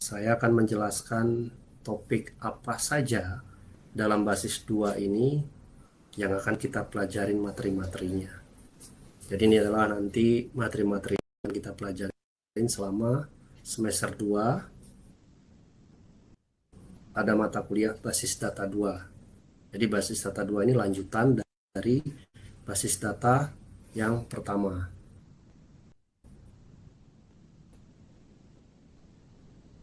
Saya akan menjelaskan topik apa saja dalam basis 2 ini yang akan kita pelajarin materi-materinya. Jadi ini adalah nanti materi-materi yang kita pelajarin selama semester 2 pada mata kuliah basis data 2. Jadi basis data 2 ini lanjutan dari basis data yang pertama.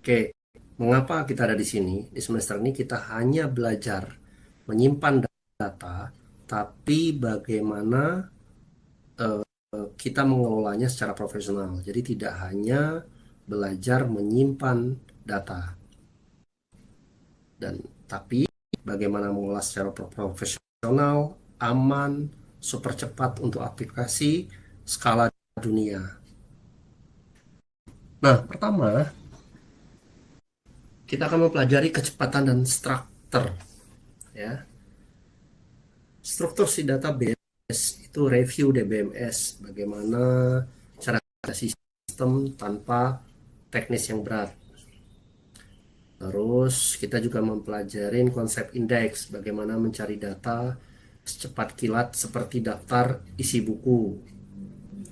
Oke, mengapa kita ada di sini? Di semester ini kita hanya belajar menyimpan data, tapi bagaimana kita mengelolanya secara profesional. Jadi tidak hanya belajar menyimpan data, tapi bagaimana mengolah secara profesional, aman, super cepat untuk aplikasi skala dunia. Nah, pertama kita akan mempelajari kecepatan dan struktur, ya. Struktur si database itu review DBMS, bagaimana cara sistem tanpa teknis yang berat. Terus kita juga mempelajari konsep indeks, bagaimana mencari data secepat kilat seperti daftar isi buku.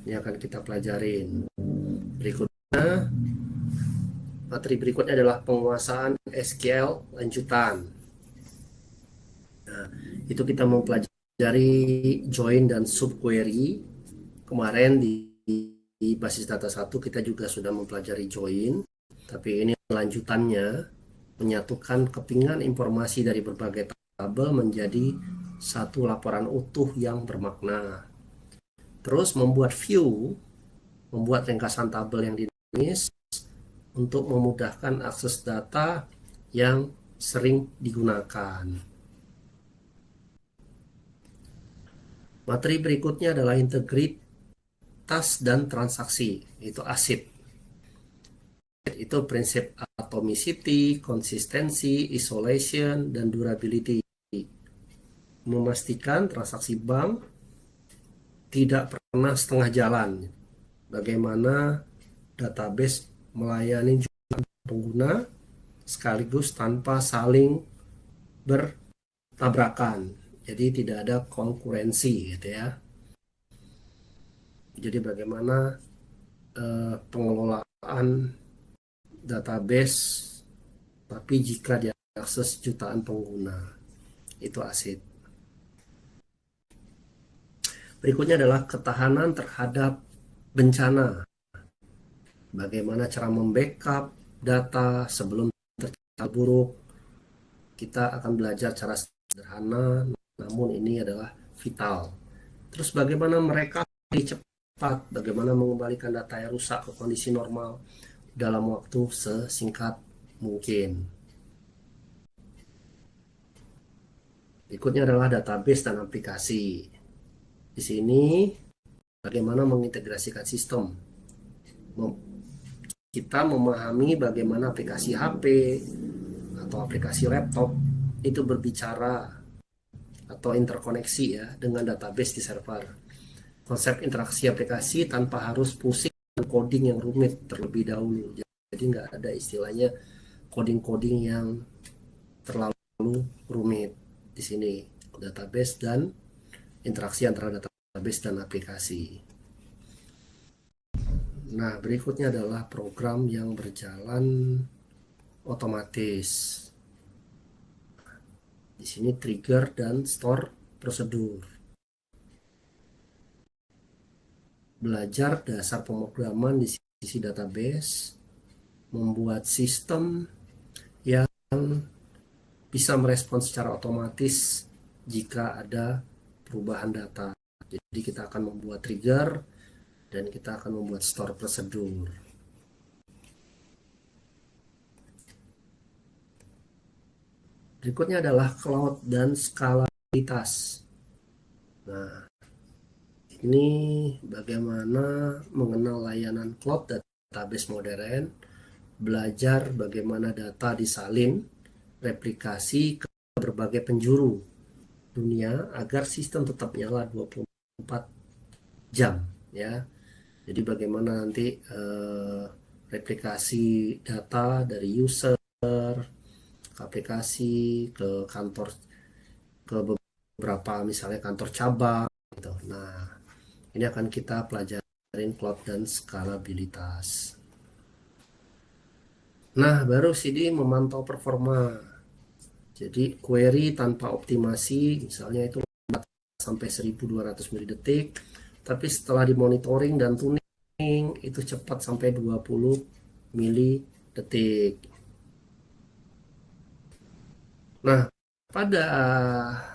Ini akan kita pelajarin. Berikutnya, materi berikutnya adalah penguasaan SQL lanjutan. Nah, itu kita mempelajari join dan subquery. Kemarin di basis data 1 kita juga sudah mempelajari join, tapi ini lanjutannya, menyatukan kepingan informasi dari berbagai tabel menjadi satu laporan utuh yang bermakna. Terus membuat view, membuat ringkasan tabel yang dinamis untuk memudahkan akses data yang sering digunakan. Materi berikutnya adalah integritas dan transaksi, itu ASIT. Itu prinsip atomicity, konsistensi, isolation, dan durability. Memastikan transaksi bank tidak pernah setengah jalan. Bagaimana database melayani pengguna sekaligus tanpa saling bertabrakan. Jadi tidak ada konkurensi gitu ya. Jadi bagaimana pengelolaan database tapi jika diakses jutaan pengguna, itu ASID. Berikutnya adalah ketahanan terhadap bencana. Bagaimana cara membackup data sebelum tercapar buruk. Kita akan belajar cara sederhana, namun ini adalah vital. Terus bagaimana mereka cepat, bagaimana mengembalikan data yang rusak ke kondisi normal dalam waktu sesingkat mungkin. Berikutnya adalah database dan aplikasi. Di sini bagaimana mengintegrasikan sistem. Kita memahami bagaimana aplikasi HP atau aplikasi laptop itu berbicara atau interkoneksi ya dengan database di server. Konsep interaksi aplikasi tanpa harus pusing dengan coding yang rumit terlebih dahulu. Jadi nggak ada istilahnya coding-coding yang terlalu rumit di sini. Database dan interaksi antara database dan aplikasi. Nah, berikutnya adalah program yang berjalan otomatis. Di sini trigger dan store prosedur. Belajar dasar pemrograman di sisi database, membuat sistem yang bisa merespons secara otomatis jika ada perubahan data. Jadi kita akan membuat trigger dan kita akan membuat store prosedur. Berikutnya adalah cloud dan skalabilitas. Nah, ini bagaimana mengenal layanan cloud database modern, belajar bagaimana data disalin, replikasi ke berbagai penjuru dunia agar sistem tetap nyala 24 jam ya. Jadi bagaimana nanti replikasi data dari user ke aplikasi, ke kantor, ke beberapa misalnya kantor cabang gitu. Nah, ini akan kita pelajarin cloud dan skalabilitas. Nah, baru CD memantau performa. Jadi query tanpa optimasi misalnya itu sampai 1200 mili-detik, tapi setelah dimonitoring dan tuning itu cepat sampai 20 mili-detik. Nah, pada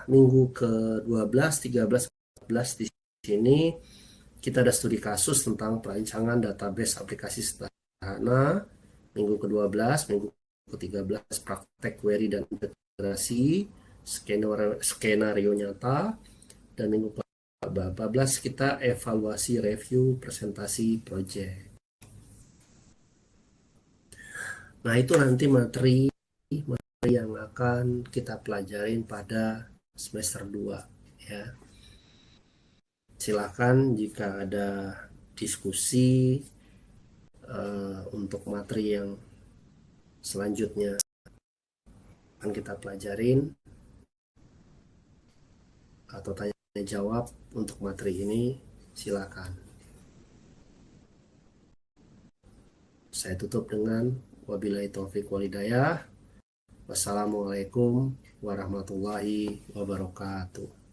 minggu ke-12, 13, 14 di sini kita ada studi kasus tentang perancangan database aplikasi sederhana. Minggu ke-12, minggu ke-13 praktek query dan integrasi, skenario nyata, dan minggu ke-14 kita evaluasi review presentasi project. Nah, itu nanti materi yang akan kita pelajarin pada semester 2 ya. Silakan jika ada diskusi untuk materi yang selanjutnya akan kita pelajarin atau tanya jawab untuk materi ini, silakan. Saya tutup dengan wabillahi taufik walhidayah. Wassalamualaikum warahmatullahi wabarakatuh.